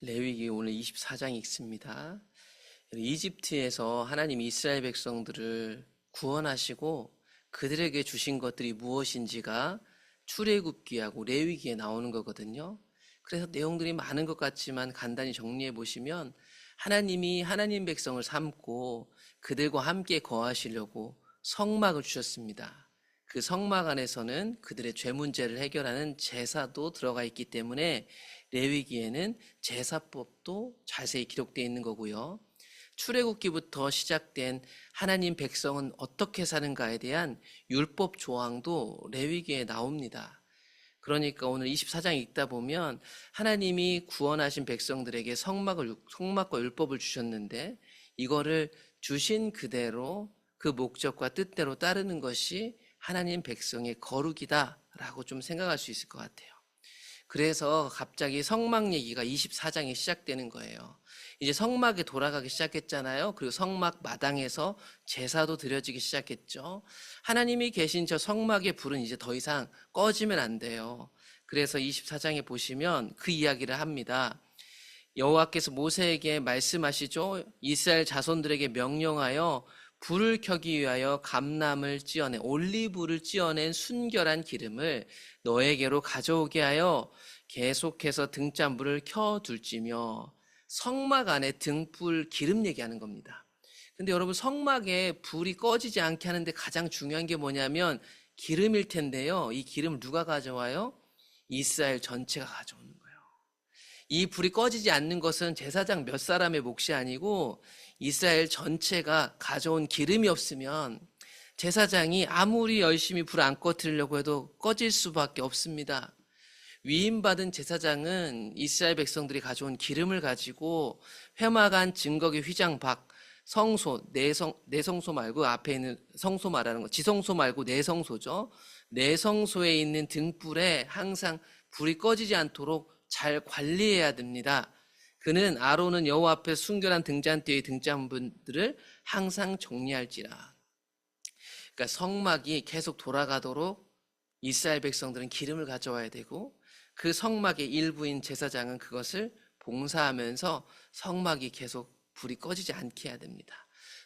레위기 오늘 24장 읽습니다. 이집트에서 하나님이 이스라엘 백성들을 구원하시고 그들에게 주신 것들이 무엇인지가 출애굽기하고 레위기에 나오는 거거든요. 그래서 내용들이 많은 것 같지만 간단히 정리해 보시면 하나님이 하나님 백성을 삼고 그들과 함께 거하시려고 성막을 주셨습니다. 그 성막 안에서는 그들의 죄 문제를 해결하는 제사도 들어가 있기 때문에 레위기에는 제사법도 자세히 기록되어 있는 거고요. 출애굽기부터 시작된 하나님 백성은 어떻게 사는가에 대한 율법 조항도 레위기에 나옵니다. 그러니까 오늘 24장 읽다 보면 하나님이 구원하신 백성들에게 성막과 율법을 주셨는데 이거를 주신 그대로 그 목적과 뜻대로 따르는 것이 하나님 백성의 거룩이다라고 좀 생각할 수 있을 것 같아요. 그래서 갑자기 성막 얘기가 24장에 시작되는 거예요. 이제 성막에 돌아가기 시작했잖아요. 그리고 성막 마당에서 제사도 드려지기 시작했죠. 하나님이 계신 저 성막의 불은 이제 더 이상 꺼지면 안 돼요. 그래서 24장에 보시면 그 이야기를 합니다. 여호와께서 모세에게 말씀하시죠. 이스라엘 자손들에게 명령하여 불을 켜기 위하여 감람을 찧어낸 올리브를 찧어낸 순결한 기름을 너에게로 가져오게 하여 계속해서 등잔불을 켜둘지며. 성막 안에 등불 기름 얘기하는 겁니다. 근데 여러분, 성막에 불이 꺼지지 않게 하는데 가장 중요한 게 뭐냐면 기름일 텐데요. 이 기름을 누가 가져와요? 이스라엘 전체가 가져오는 거예요. 이 불이 꺼지지 않는 것은 제사장 몇 사람의 몫이 아니고 이스라엘 전체가 가져온 기름이 없으면 제사장이 아무리 열심히 불 안 꺼뜨리려고 해도 꺼질 수밖에 없습니다. 위임받은 제사장은 이스라엘 백성들이 가져온 기름을 가지고 회막안 증거기 휘장 밖 성소, 내성소 말고 앞에 있는 성소 말하는 거, 지성소 말고 내성소죠. 내성소에 있는 등불에 항상 불이 꺼지지 않도록 잘 관리해야 됩니다. 그는 아론은 여호와 앞에 순결한 등잔대의 등잔분들을 항상 정리할지라. 그러니까 성막이 계속 돌아가도록 이스라엘 백성들은 기름을 가져와야 되고 그 성막의 일부인 제사장은 그것을 봉사하면서 성막이 계속 불이 꺼지지 않게 해야 됩니다.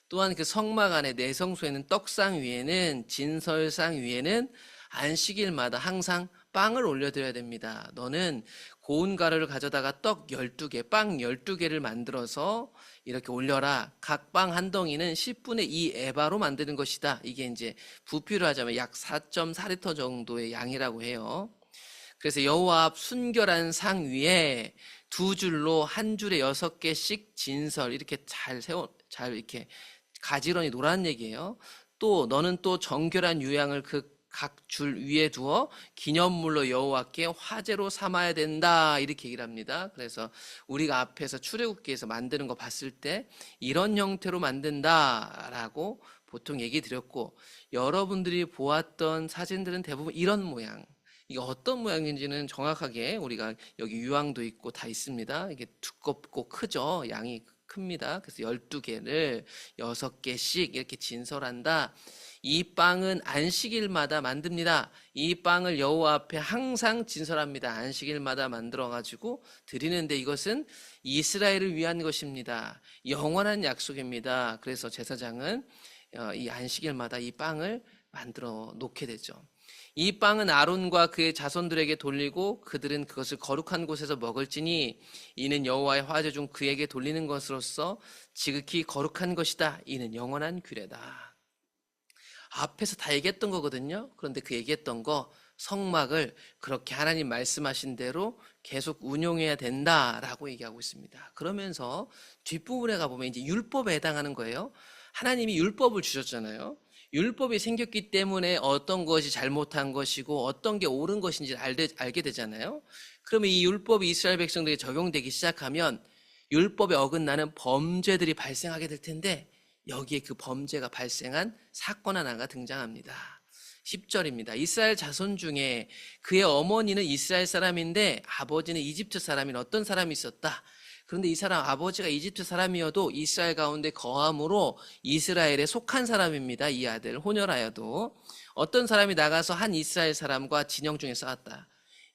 또한 그 성막 안에 내성소에는 떡상 위에는 진설상 위에는 안식일마다 항상 빵을 올려드려야 됩니다. 너는 고운 가루를 가져다가 떡 12개, 빵 12개를 만들어서 이렇게 올려라. 각 빵 한 덩이는 10분의 2 에바로 만드는 것이다. 이게 이제 부피로 하자면 약 4.4리터 정도의 양이라고 해요. 그래서 여호와 앞 순결한 상 위에 두 줄로 한 줄에 6개씩 진설 이렇게 잘 이렇게 가지런히 놓으라는 얘기예요. 또 너는 또 정결한 유향을 그 각 줄 위에 두어 기념물로 여호와께 화제로 삼아야 된다 이렇게 얘기를 합니다. 그래서 우리가 앞에서 출애굽기에서 만드는 거 봤을 때 이런 형태로 만든다라고 보통 얘기 드렸고 여러분들이 보았던 사진들은 대부분 이런 모양. 이게 어떤 모양인지는 정확하게 우리가 여기 유황도 있고 다 있습니다. 이게 두껍고 크죠. 양이 큽니다. 그래서 12개를 6개씩 이렇게 진설한다. 이 빵은 안식일마다 만듭니다. 이 빵을 여호와 앞에 항상 진설합니다. 안식일마다 만들어가지고 드리는데 이것은 이스라엘을 위한 것입니다. 영원한 약속입니다. 그래서 제사장은 이 안식일마다 이 빵을 만들어 놓게 되죠. 이 빵은 아론과 그의 자손들에게 돌리고 그들은 그것을 거룩한 곳에서 먹을지니 이는 여호와의 화제 중 그에게 돌리는 것으로서 지극히 거룩한 것이다. 이는 영원한 규례다. 앞에서 다 얘기했던 거거든요. 그런데 그 얘기했던 거 성막을 그렇게 하나님 말씀하신 대로 계속 운용해야 된다라고 얘기하고 있습니다. 그러면서 뒷부분에 가보면 이제 율법에 해당하는 거예요. 하나님이 율법을 주셨잖아요. 율법이 생겼기 때문에 어떤 것이 잘못한 것이고 어떤 게 옳은 것인지 알게 되잖아요. 그러면 이 율법이 이스라엘 백성들에게 적용되기 시작하면 율법에 어긋나는 범죄들이 발생하게 될 텐데 여기에 그 범죄가 발생한 사건 하나가 등장합니다. 10절입니다. 이스라엘 자손 중에 그의 어머니는 이스라엘 사람인데 아버지는 이집트 사람인 어떤 사람이 있었다. 그런데 이 사람 아버지가 이집트 사람이어도 이스라엘 가운데 거함으로 이스라엘에 속한 사람입니다. 이 아들 혼혈하여도 어떤 사람이 나가서 한 이스라엘 사람과 진영 중에 싸웠다.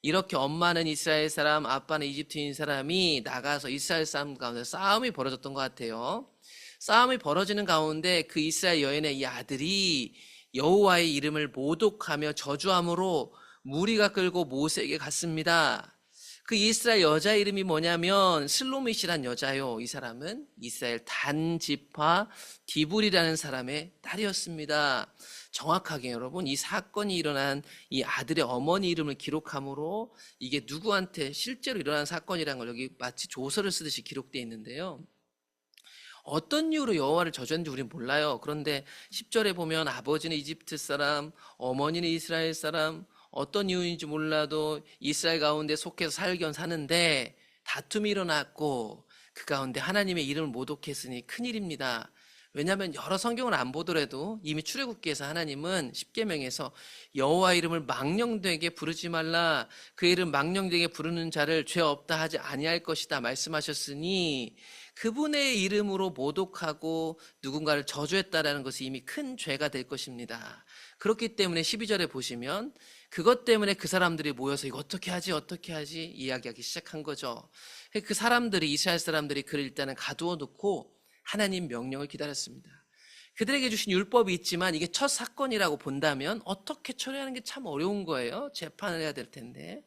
이렇게 엄마는 이스라엘 사람, 아빠는 이집트인 사람이 나가서 이스라엘 사람 가운데 싸움이 벌어졌던 것 같아요. 싸움이 벌어지는 가운데 그 이스라엘 여인의 이 아들이 여호와의 이름을 모독하며 저주함으로 무리가 끌고 모세에게 갔습니다. 그 이스라엘 여자 이름이 뭐냐면 슬로밋이란 여자요. 이 사람은 이스라엘 단지파 디불이라는 사람의 딸이었습니다. 정확하게 여러분, 이 사건이 일어난 이 아들의 어머니 이름을 기록함으로 이게 누구한테 실제로 일어난 사건이라는 걸 여기 마치 조서를 쓰듯이 기록되어 있는데요. 어떤 이유로 여호와를 저주했는지 우리는 몰라요. 그런데 10절에 보면 아버지는 이집트 사람, 어머니는 이스라엘 사람, 어떤 이유인지 몰라도 이스라엘 가운데 속해서 살견 사는데 다툼이 일어났고 그 가운데 하나님의 이름을 모독했으니 큰일입니다. 왜냐하면 여러 성경을 안 보더라도 이미 출애굽기에서 하나님은 십계명에서 여호와 이름을 망령되게 부르지 말라, 그 이름 망령되게 부르는 자를 죄 없다 하지 아니할 것이다 말씀하셨으니 그분의 이름으로 모독하고 누군가를 저주했다라는 것이 이미 큰 죄가 될 것입니다. 그렇기 때문에 12절에 보시면 그것 때문에 그 사람들이 모여서 이거 어떻게 하지 이야기하기 시작한 거죠. 그 사람들이, 이스라엘 사람들이 그를 일단은 가두어 놓고 하나님 명령을 기다렸습니다. 그들에게 주신 율법이 있지만 이게 첫 사건이라고 본다면 어떻게 처리하는 게 참 어려운 거예요. 재판을 해야 될 텐데.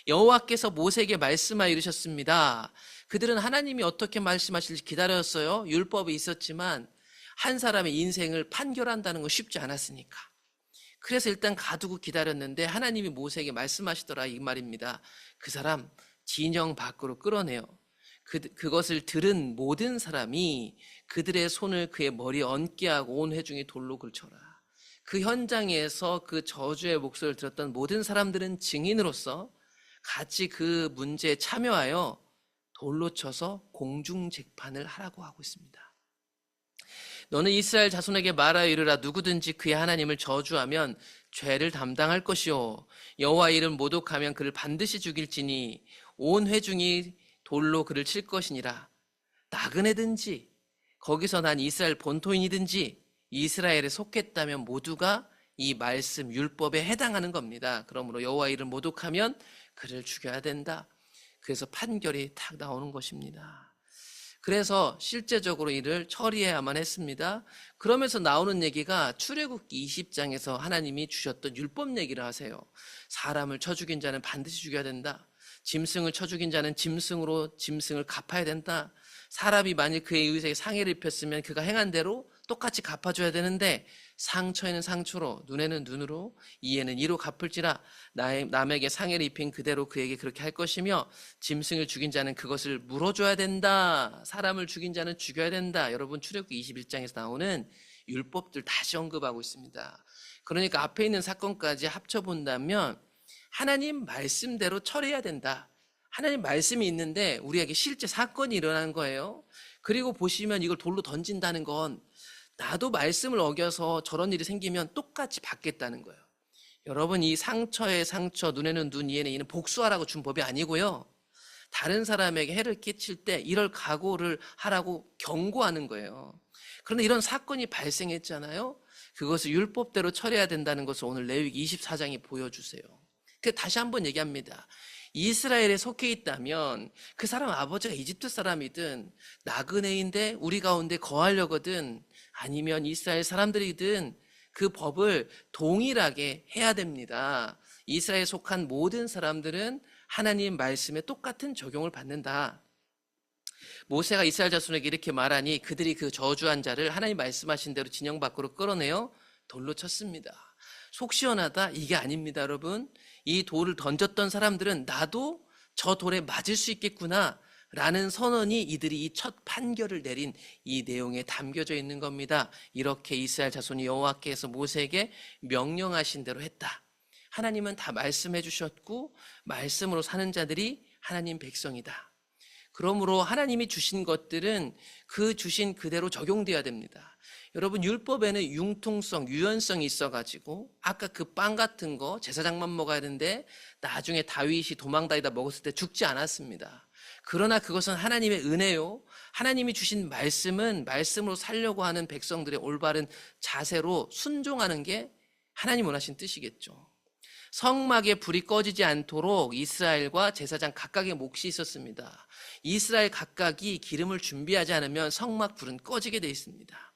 여호와께서 모세에게 말씀하여 이르셨습니다. 그들은 하나님이 어떻게 말씀하실지 기다렸어요. 율법이 있었지만 한 사람의 인생을 판결한다는 건 쉽지 않았으니까. 그래서 일단 가두고 기다렸는데 하나님이 모세에게 말씀하시더라 이 말입니다. 그 사람 진영 밖으로 끌어내요. 그것을 들은 모든 사람이 그들의 손을 그의 머리에 얹게 하고 온 회중이 돌로 긁혀라. 그 현장에서 그 저주의 목소리를 들었던 모든 사람들은 증인으로서 같이 그 문제에 참여하여 돌로 쳐서 공중 재판을 하라고 하고 있습니다. 너는 이스라엘 자손에게 말하여 이르라. 누구든지 그의 하나님을 저주하면 죄를 담당할 것이요 여호와 이름 모독하면 그를 반드시 죽일지니 온 회중이 돌로 그를 칠 것이니라. 나그네든지 거기서 난 이스라엘 본토인이든지 이스라엘에 속했다면 모두가 이 말씀 율법에 해당하는 겁니다. 그러므로 여호와 이름 모독하면 그를 죽여야 된다. 그래서 판결이 탁 나오는 것입니다. 그래서 실제적으로 이를 처리해야만 했습니다. 그러면서 나오는 얘기가 출애굽기 20장에서 하나님이 주셨던 율법 얘기를 하세요. 사람을 쳐 죽인 자는 반드시 죽여야 된다. 짐승을 쳐 죽인 자는 짐승으로 짐승을 갚아야 된다. 사람이 만일 그의 의색에 상해를 입혔으면 그가 행한 대로 똑같이 갚아줘야 되는데 상처에는 상처로, 눈에는 눈으로, 이에는 이로 갚을지라. 남에게 상해를 입힌 그대로 그에게 그렇게 할 것이며 짐승을 죽인 자는 그것을 물어줘야 된다. 사람을 죽인 자는 죽여야 된다. 여러분 출애굽기 21장에서 나오는 율법들 다시 언급하고 있습니다. 그러니까 앞에 있는 사건까지 합쳐본다면 하나님 말씀대로 처리해야 된다. 하나님 말씀이 있는데 우리에게 실제 사건이 일어난 거예요. 그리고 보시면 이걸 돌로 던진다는 건 나도 말씀을 어겨서 저런 일이 생기면 똑같이 받겠다는 거예요. 여러분 이 상처에 상처, 눈에는 눈, 이에는 이는 복수하라고 준 법이 아니고요. 다른 사람에게 해를 끼칠 때 이럴 각오를 하라고 경고하는 거예요. 그런데 이런 사건이 발생했잖아요. 그것을 율법대로 처리해야 된다는 것을 오늘 레위기 24장이 보여주세요. 다시 한번 얘기합니다. 이스라엘에 속해 있다면 그 사람 아버지가 이집트 사람이든 나그네인데 우리 가운데 거하려거든 아니면 이스라엘 사람들이든 그 법을 동일하게 해야 됩니다. 이스라엘에 속한 모든 사람들은 하나님 말씀에 똑같은 적용을 받는다. 모세가 이스라엘 자손에게 이렇게 말하니 그들이 그 저주한 자를 하나님 말씀하신 대로 진영 밖으로 끌어내어 돌로 쳤습니다. 속 시원하다? 이게 아닙니다, 여러분. 이 돌을 던졌던 사람들은 나도 저 돌에 맞을 수 있겠구나 라는 선언이 이들이 이 첫 판결을 내린 이 내용에 담겨져 있는 겁니다. 이렇게 이스라엘 자손이 여호와께서 모세에게 명령하신 대로 했다. 하나님은 다 말씀해 주셨고 말씀으로 사는 자들이 하나님 백성이다. 그러므로 하나님이 주신 것들은 그 주신 그대로 적용돼야 됩니다. 여러분 율법에는 융통성, 유연성이 있어가지고 아까 그 빵 같은 거 제사장만 먹어야 되는데 나중에 다윗이 도망다니다 먹었을 때 죽지 않았습니다. 그러나 그것은 하나님의 은혜요. 하나님이 주신 말씀은 말씀으로 살려고 하는 백성들의 올바른 자세로 순종하는 게 하나님 원하신 뜻이겠죠. 성막에 불이 꺼지지 않도록 이스라엘과 제사장 각각의 몫이 있었습니다. 이스라엘 각각이 기름을 준비하지 않으면 성막 불은 꺼지게 돼 있습니다.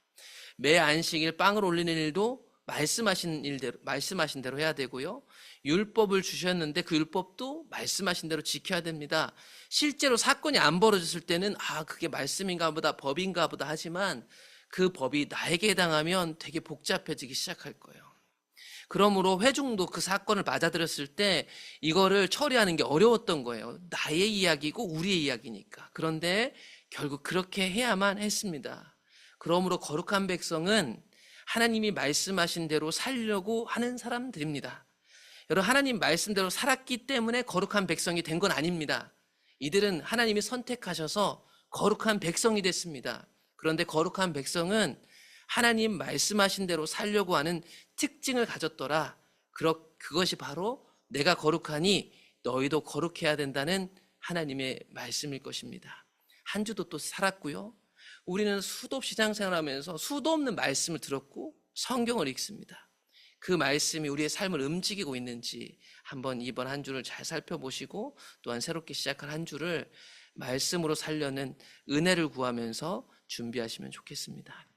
매 안식일 빵을 올리는 일도 말씀하신 대로 해야 되고요. 율법을 주셨는데 그 율법도 말씀하신 대로 지켜야 됩니다. 실제로 사건이 안 벌어졌을 때는 그게 말씀인가 보다, 법인가 보다 하지만 그 법이 나에게 해당하면 되게 복잡해지기 시작할 거예요. 그러므로 회중도 그 사건을 맞아들였을 때 이거를 처리하는 게 어려웠던 거예요. 나의 이야기고 우리의 이야기니까. 그런데 결국 그렇게 해야만 했습니다. 그러므로 거룩한 백성은 하나님이 말씀하신 대로 살려고 하는 사람들입니다. 여러분, 하나님 말씀대로 살았기 때문에 거룩한 백성이 된 건 아닙니다. 이들은 하나님이 선택하셔서 거룩한 백성이 됐습니다. 그런데 거룩한 백성은 하나님 말씀하신 대로 살려고 하는 특징을 가졌더라. 그것이 바로 내가 거룩하니 너희도 거룩해야 된다는 하나님의 말씀일 것입니다. 한 주도 또 살았고요. 우리는 수도 없이 신앙생활하면서 수도 없는 말씀을 들었고 성경을 읽습니다. 그 말씀이 우리의 삶을 움직이고 있는지 한번 이번 한 주를 잘 살펴보시고 또한 새롭게 시작할 한 주를 말씀으로 살려는 은혜를 구하면서 준비하시면 좋겠습니다.